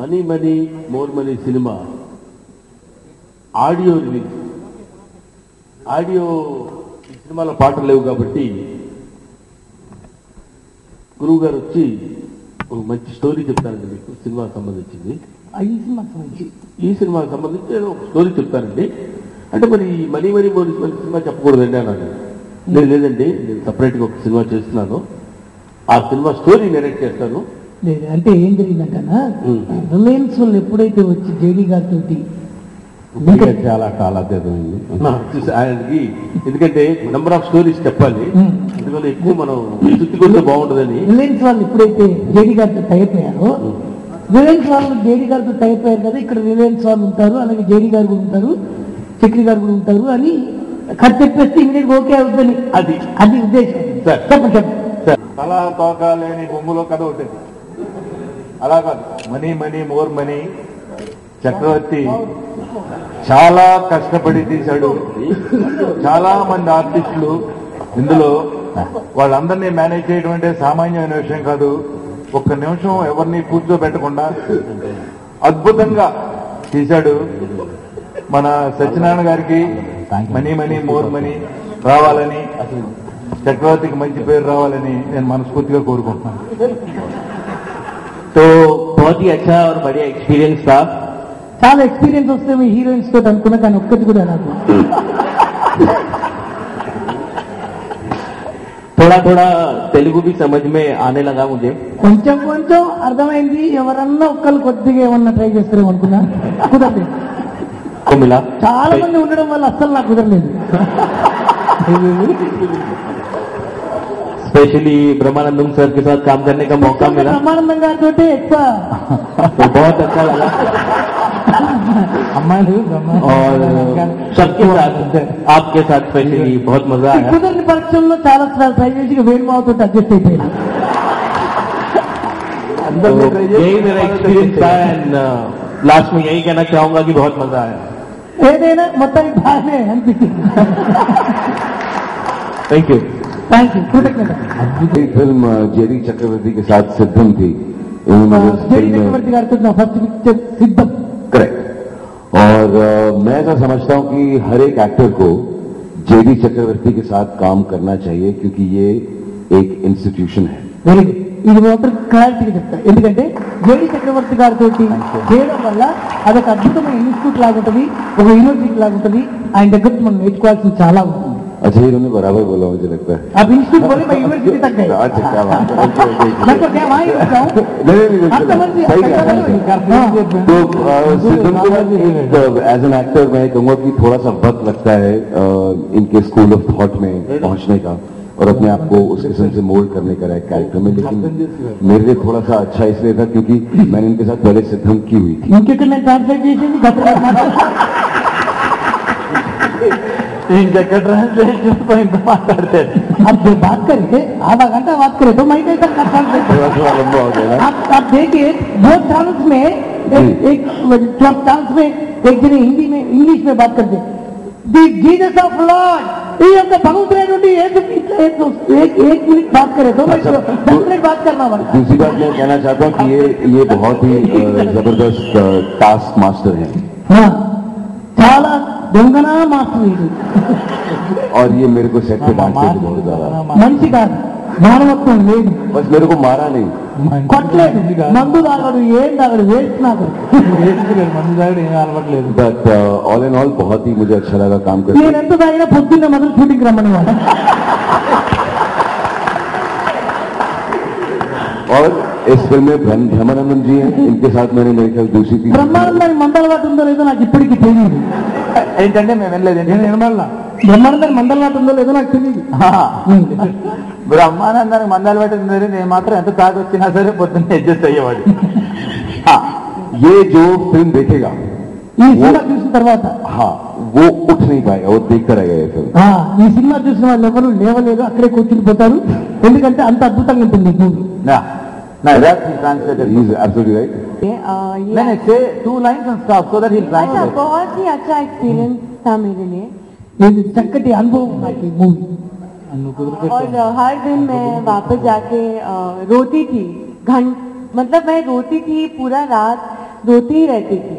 Money money more money cinema audio release. Audio ఈ సినిమాలో పాటలు లేవు కాబట్టి గురువు గారు వచ్చి ఒక మంచి స్టోరీ చెప్తారండి మీకు సినిమాకి సంబంధించింది. ఈ సినిమాకి సంబంధించి ఏదో ఒక స్టోరీ చెప్తానండి అంటే మరి money money more money cinema చెప్పకూడదండి అన్నాను. నేను లేదండి, నేను సపరేట్గా ఒక సినిమా చేస్తున్నాను, ఆ సినిమా స్టోరీ నెరేట్ చేస్తాను. అంటే ఏం జరిగిందంటనా, రిలయన్స్ వాళ్ళు ఎప్పుడైతే వచ్చి జేడీ గారితో చాలా కాలాతీతమైంది ఆయనకి, ఎందుకంటే నెంబర్ ఆఫ్ స్టోరీస్ చెప్పాలి, అందువల్ల ఎక్కువ మనం చుట్టుకుంటే బాగుంటుందని. రిలయన్స్ వాళ్ళు ఎప్పుడైతే జేడీ గారితో టైప్ అయ్యారో, రిలయన్స్ వాళ్ళు జేడీ గారితో టైప్ అయ్యారు కదా, ఇక్కడ రిలయన్స్ వాళ్ళు ఉంటారు, అలాగే జేడీ గారు కూడా ఉంటారు, చక్రి గారు కూడా ఉంటారు అని ఖర్చు చెప్పేస్తే ఇమీడియట్ ఓకే అవుతుంది. అది ఉద్దేశం. చెప్పండి. తలా తోక లేని బొమ్మలో కథ ఉంటుంది, అలా కాదు. మనీ మనీ మోర్ మనీ చక్రవర్తి చాలా కష్టపడి తీశాడు. చాలా మంది ఆర్టిస్టులు ఇందులో, వాళ్ళందరినీ మేనేజ్ చేయడం అంటే సామాన్యమైన విషయం కాదు. ఒక్క నిమిషం ఎవరిని కూర్చోబెట్టకుండా అద్భుతంగా తీశాడు. మన సత్యనారాయణ గారికి మనీ మనీ మోర్ మనీ రావాలని, చక్రవర్తికి మంచి పేరు రావాలని నేను మనస్ఫూర్తిగా కోరుకుంటున్నాను. तो बहुत ही अच्छा और बढ़िया एक्सपीरियंस था. చాలా ఎక్స్పీరియన్స్ వస్తే మీ హీరోయిన్స్ తోటి అనుకున్నా, కానీ ఒక్కటి కూడా నాకు थोड़ा थोड़ा तेलुगु भी समझ में आने लगा मुझे. కొంచెం కొంచెం అర్థమైంది. ఎవరన్నా ఒక్కరు కొద్దిగా ఏమన్నా ట్రై చేస్తారేమో అనుకున్నా, కుదరలేదు. को मिला చాలా మంది ఉండడం వల్ల అస్సలు నాకు కుదరలేదు. स्पेशली ब्रह्मानंदम सर के साथ काम करने का मौका मिला. బ్రహ్మానందం గారితో ఎక్కువ तो बहुत अच्छा लगा. और सबके साथ, आपके साथ स्पेशली बहुत मजा आया. కుదరని పరీక్షల్లో చాలా ట్రై చేసి వేణుమావతో అడ్జస్ట్ అయిపోయాను. यही मेरा एक्सपीरियंस था एंड लास्ट में यही कहना चाहूंगा कि बहुत मजा आया. ఏదైనా మొత్తానికి బాగానే అనిపించింది. Thank you. థ్యాంక్ యూ, కృతజ్ఞత. फिल्म जेडी चक्रवर्ती के साथ सिद्धम थी. జేడీ చక్రవర్తి గారితో నా ఫస్ట్ పిక్చర్ సిద్ధం. करेक्ट. और मैं ऐसा समझता हूं कि हर एक एक्टर को जेडी चक्रवर्ती के साथ काम करना चाहिए, क्योंकि ये एक इंस्टीट्यूशन है. Very good. ఇది మాత్రం క్లారిటీగా చెప్తా, ఎందుకంటే జేడీ చక్రవర్తి గారితో చేయడం వల్ల అదొక అద్భుతమైన ఇన్స్టిట్యూట్ లాగుంటుంది, ఒక యూనివర్సిటీ లాగుంటుంది. ఆయన దగ్గర మనం నేర్చుకోవాల్సింది చాలా ఉంటుంది. अच्छा, इन्होंने बराबर बोला मुझे लगता है. अब इंस्टीट्यूट बोले मैं यूनिवर्सिटी तक गए. अच्छा, क्या बात है. मैं तो क्या वहाँ ही रुक जाऊँ. तो सिद्धम को एज एन एक्टर मैं कहूँगा कि थोड़ा सा वक्त लगता है इनके स्कूल ऑफ थॉट में पहुंचने का और अपने आप को उस किस्म से मोल्ड करने का कैरेक्टर में. लेकिन मेरे लिए थोड़ा सा अच्छा इसलिए था क्योंकि मैंने इनके साथ पहले सिद्धम की हुई थी. इनके मैं ट्रांसलेशन माताड़ते अब जो बात करेंगे आधा घंटा बात करें तो मैं कैसा ट्रांसलेट. थोड़ा लंबा हो गया. आप देखिए दो चांस में एक चांस में एक जने हिंदी में इंग्लिश में बात करते, दी जीसस ऑफ लॉर्ड, ये हमको भगवत एक मिनट बात करें तो मैं 10 मिनट बात करना पड़ता. दूसरी बात मैं कहना चाहता हूँ कि ये बहुत ही जबरदस्त टास्क मास्टर है. हाँ, చాలా దొంగనా మాస్టర్ ఇది. और ये मेरे को सेट पे डांटते थे बहुत ज्यादा. మంచి కాదు, మానవత్వం లేదు. बस मेरे को मारा नहीं, కొట్టలేదు, మందు తాగడు, ఏం తాగడు, వేస్ట్ నాకు మందు తాగడు, ఏం అలవాట్లేదు. बट ऑल एंड ऑल बहुत ही मुझे अच्छा लगा काम करके. నేను ఎంత తాగినా పొద్దున్న మొదలు షూటింగ్ రమ్మని వాడు. और इस फिल्म में ब्रह्मानंदन जी हैं, इनके साथ मैंने मेरे ख्याल दूसरी थी. బ్రహ్మానందానికి మందలవాటు ఉందో లేదో నాకు ఇప్పటికీ తెలియదు. ఏంటంటే మేము వెళ్ళలేదు. బ్రహ్మానందానికి మందలవాటు ఉందో లేదో నాకు తెలియదు. బ్రహ్మానందానికి మందాలు పెట్టింది, నేను మాత్రం ఎంత తాగి వచ్చినా సరే పొద్దున్న అడ్జస్ట్ అయ్యేవాడు. ये जो फिल्म देखेगा ఈ సినిమా చూసిన తర్వాత हाँ वो उठ नहीं पाएगा, वो देखता रहेगा ये फिल्म. ఈ సినిమా చూసిన వాళ్ళు ఎవరు లేవలేరు, అక్కడే కూర్చుని పోతారు, ఎందుకంటే అంత అద్భుతంగా ఉంటుంది ఈ movie. He is absolutely right. मैंने say 2 lines and stop so that he'll translate. बहुत ही अच्छा एक्सपीरियंस था मेरे लिए. ఇది చక్కటి అనుభవం నాకు ఈ మూవీ. और हर दिन मैं वापस जाके रोती थी, मतलब मैं रोती थी पूरा रात. रोती ही रहती थी।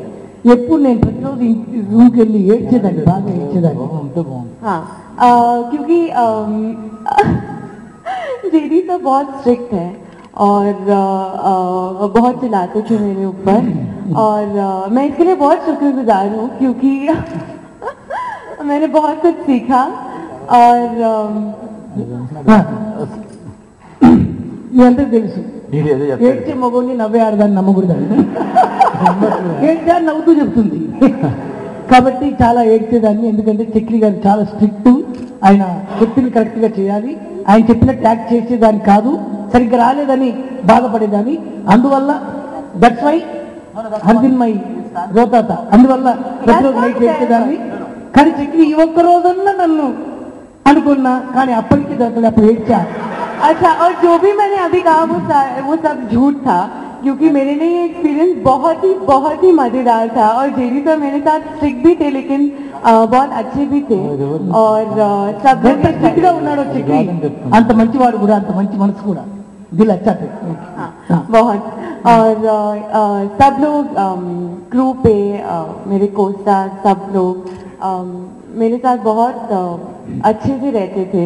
ఎప్పుడు నేను ప్రతిరోజు రూమ్కి వెళ్ళి ఏడ్చేదాన్ని, బాగా ఏడ్చేదాన్ని. हाँ क्योंकि जेडी तो बहुत स्ट्रिक्ट है और बहुत चिल्लाते थे मेरे ऊपर और मैं इसके लिए बहुत शुक्रगुजार हूँ क्योंकि मैंने बहुत कुछ सीखा और మీ అందరికి తెలుసు ఏడ్చే మగోడిని నవ్వే ఆడదాన్ని నమ్మకూడదండి. ఏడ్చా నవ్వుతూ చెప్తుంది కాబట్టి చాలా ఏడ్చేదాన్ని. ఎందుకంటే చక్రి గారు చాలా స్ట్రిక్ట్, ఆయన చెప్పింది కరెక్ట్ గా చేయాలి, ఆయన చెప్పినట్టు యాక్ట్ చేసేదాన్ని కాదు, సరిగ్గా రాలేదని బాధపడేదాన్ని. అందువల్ల దట్స్ వై హర్దిన్ మై రోతాత, అందువల్ల ప్రతిరోజు నైట్ ఏడ్చేదాన్ని. కానీ చక్రి ఈ ఒక్క రోజన్నా నన్ను అనుకున్నా, కానీ అప్పటికి దొరకలేదు, అప్పుడు ఏడ్చా. अच्छा, और जो भी मैंने अभी कहा वो सब झूठ था क्योंकि मेरे लिए ये एक्सपीरियंस बहुत ही मजेदार था और जेडी सर मेरे साथ स्ट्रिक्ट भी थे लेकिन बहुत अच्छे भी थे और सब लोग స్ట్రిక్ట్ గా ఉన్నాడు చక్రి, అంత మంచివాడు కూడా, అంత మంచి మనసు కూడా. దిల్ అచ్చా थे. बहुत और सब लोग क्रू पे मेरे कोस्टार सब लोग मेरे साथ बहुत अच्छे से रहते थे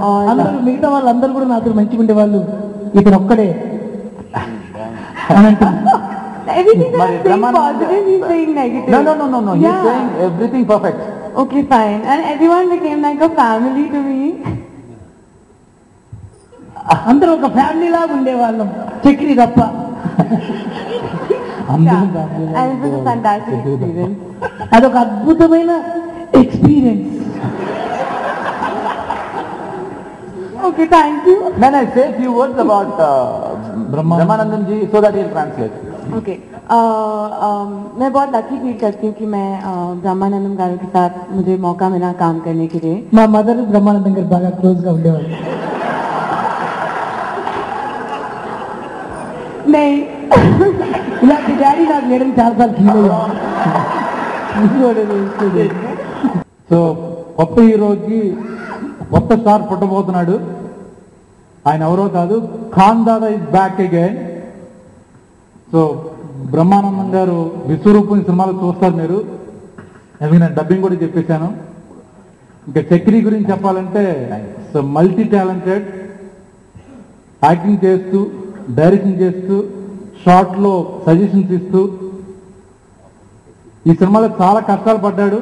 और అందరూ మిగతా వాళ్ళందరూ కూడా నాతో మంచిగా ఉండేవాళ్ళు, ఇతను ఒక్కడే అని అంటున్నాడు. everything is saying positive, he's saying negative. No. He's saying everything perfect. Okay, fine. And everyone became like a family to me. అందరూ ఒక ఫ్యామిలీ లాగా ఉండేవాళ్ళం, చక్రి తప్ప. And it was a fantastic experience. అదొక అద్భుతమైన experience. Okay, thank you. Then I say few words about Brahmanandam ji so that he'll translate. Okay. मैं बहुत lucky feel करती हूँ कि मैं ब्रह्मानंदम गारू के साथ मुझे मौका मिला काम करने के लिए. మా మదర్ బ్రహ్మానందం గారు బాగా క్లోజ్ గా ఉండేవాళ్ళు. नहीं. ఇలాంటి డాడీ నాకు లేడని చాలాసార్లు ఫీల్ అయ్యాను. సో కొత్త హీరోకి కొత్త స్టార్ పుట్టబోతున్నాడు. ఆయన ఎవరో కాదు, Khan Dada is back again. So Brahmanandam garu Vishwaroopam సినిమాలో చూస్తారు మీరు. ఎందుకు నేను డబ్బింగ్ కూడా చెప్పేశాను. ఇంకా చక్రి గురించి చెప్పాలంటే సో మల్టీ టాలెంటెడ్, యాక్టింగ్ చేస్తూ, డైరెక్షన్ చేస్తూ, షార్ట్లో సజెషన్స్ ఇస్తూ ఈ సినిమాలో చాలా కష్టాలు పడ్డాడు.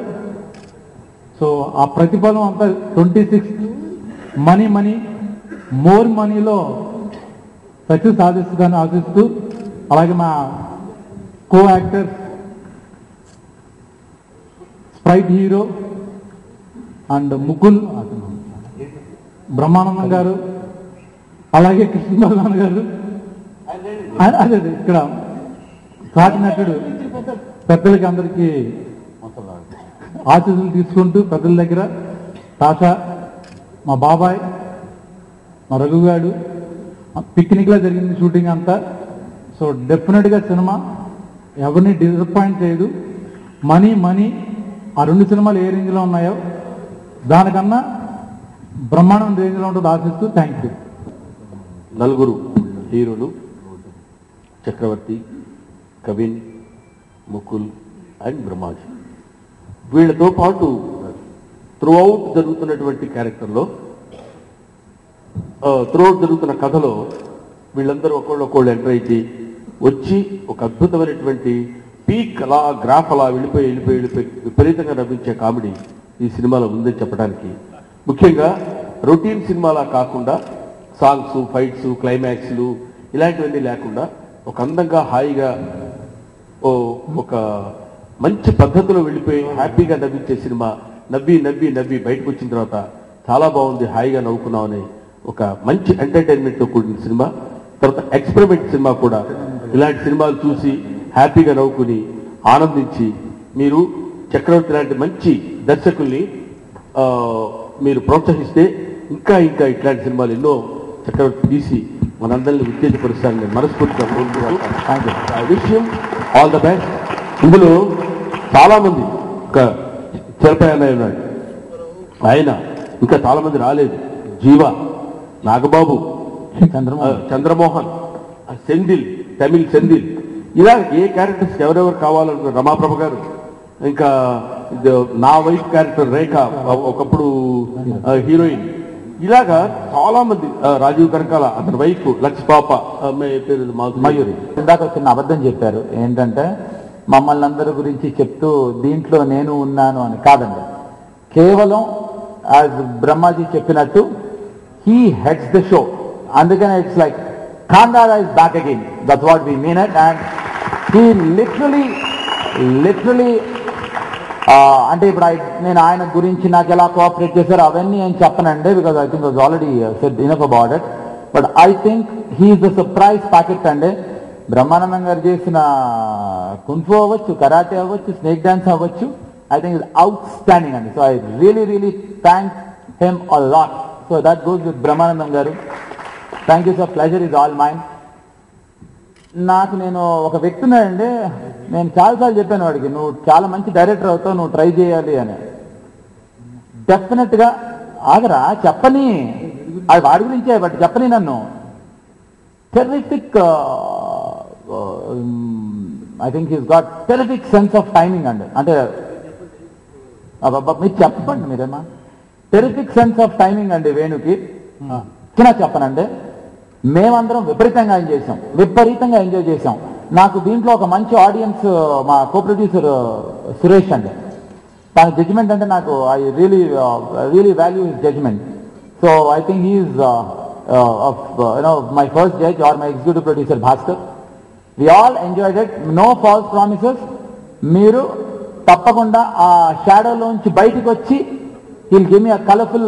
సో ఆ ప్రతిఫలం అంతా 26 మనీ మోర్ మనీలో సక్సెస్ సాధిస్తుందని ఆశిస్తూ, అలాగే మా co actors Sprite hero and Mukul, Brahmanandam గారు, అలాగే కృష్ణ భగవాన్ గారు, అదే ఇక్కడ సాటి నటుడు పెద్దలకి అందరికీ ఆశీస్సులు తీసుకుంటూ పెద్దల దగ్గర తాషా, మా బాబాయ్, మా రఘుగాడు, పిక్నిక్లో జరిగింది షూటింగ్ అంతా. సో డెఫినెట్గా సినిమా ఎవరిని డిసప్పాయింట్ చేయదు. మనీ ఆ రెండు సినిమాలు ఏ రేంజ్లో ఉన్నాయో దానికన్నా బ్రహ్మాండం రేంజ్లో ఉంటుంది ఆశిస్తూ థ్యాంక్ యూ. నలుగురు హీరోలు చక్రవర్తి, కవిన్, ముకుల్ అండ్ బ్రహ్మాజీ. వీళ్ళతో పాటు త్రూఅవుట్ జరుగుతున్నటువంటి క్యారెక్టర్లో, త్రూఅవుట్ జరుగుతున్న కథలో వీళ్ళందరూ ఒకళ్ళు ఎంటర్ అయితే వచ్చి ఒక అద్భుతమైనటువంటి పీక్ అలా గ్రాఫ్ అలా వెళ్ళిపోయి విపరీతంగా నవ్వించే కామెడీ ఈ సినిమాలో ఉందని చెప్పడానికి, ముఖ్యంగా రొటీన్ సినిమాలా కాకుండా సాంగ్స్, ఫైట్స్, క్లైమాక్స్లు ఇలాంటివన్నీ లేకుండా ఒక అందంగా హాయిగా ఒక మంచి పద్ధతిలో వెళ్ళిపోయి హ్యాపీగా నవ్వించే సినిమా. నవ్వి బయటకు వచ్చిన తర్వాత చాలా బాగుంది, హాయిగా నవ్వుకున్నామని ఒక మంచి ఎంటర్టైన్మెంట్తో కూడిన సినిమా. తర్వాత ఎక్స్పెరిమెంట్ సినిమా కూడా. ఇలాంటి సినిమాలు చూసి హ్యాపీగా నవ్వుకుని ఆనందించి మీరు చక్రవర్తి లాంటి మంచి దర్శకుల్ని మీరు ప్రోత్సహిస్తే ఇంకా ఇట్లాంటి సినిమాలు ఎన్నో చక్రవర్తి తీసి మనందరినీ ఉత్తేజపరుస్తారని నేను మనస్ఫూర్తిగా కోరుకుంటున్నాను. విషయం ఆల్ ద బెస్ట్. ఇందులో చాలా మంది, ఒక చిరపై అన్నయ్య ఉన్నాడు, ఆయన ఇంకా చాలా మంది రాలేదు. జీవ, నాగబాబు, చంద్రమోహన్, సెందిల్, తమిళ్ సెందిల్, ఇలా ఏ క్యారెక్టర్స్ ఎవరెవరు కావాలనుకున్నారు, రమాప్రభ గారు, ఇంకా నా వైఫ్ క్యారెక్టర్ రేఖ, ఒకప్పుడు హీరోయిన్, ఇలాగా చాలా మంది, రాజీవ్ కనకాల అతని వైఫ్ లక్ష్పాప, పేరు మయూరి. ఇందాక చిన్న అబద్ధం చెప్పారు, ఏంటంటే మమ్మల్ని అందరి గురించి చెప్తూ దీంట్లో నేను ఉన్నాను అని కాదండి. కేవలం యాజ్ బ్రహ్మాజీ చెప్పినట్టు హీ హెడ్స్ ద షో, అందుకనే it's like Khandada is back again, that's what we mean it. And he literally అంటే ఇప్పుడు నేను ఆయన గురించి నాకు ఎలా కోఆపరేట్ చేశారు అవన్నీ ఏం చెప్పనండి, because I think was already said enough about it. But I think he's the surprise packet అండి. బ్రహ్మానందం గారు చేసిన కుంఫు అవ్వచ్చు, కరాటే అవ్వచ్చు, స్నేక్ డాన్స్ అవ్వచ్చు, I think it's outstanding, and so I really thank him a lot. So that goes with Brahmanandam garu. Thank you sir, pleasure is all mine. నాకు నేను ఒక వ్యక్తిని అండి, నేను చాలాసార్లు చెప్పాను వాడికి, నువ్వు చాలా మంచి డైరెక్టర్ అవుతావు, నువ్వు ట్రై చేయాలి అని. డెఫినెట్గా ఆగరా చెప్పని, అది వాడి గురించే, బట్ చెప్పని నన్ను terrific, I think he's got terrific sense of timing అండి. అంటే మీరు చెప్పండి, మీరేమా టెరిఫిక్ సెన్స్ ఆఫ్ టైమింగ్ అండి వేణుకి. చిన్న చెప్పనండి, మేమందరం విపరీతంగా ఎంజాయ్ చేసాం. నాకు దీంట్లో ఒక మంచి ఆడియన్స్ మా కో ప్రొడ్యూసర్ సురేష్ అండి, తన జడ్జిమెంట్ అంటే నాకు I really value his judgement. So I think he's my first judge or my executive producer Bhaskar. We all enjoyed it, no false promises. మీరు తప్పకుండా ఆ షాడోలోంచి బయటికి వచ్చి he'll give me a colorful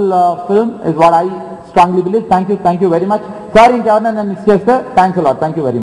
film is what I strongly believe. Thank you very much. Sorry ఇంకెవరైనా నేను miss చేస్తే, thanks a lot. Thank you very much.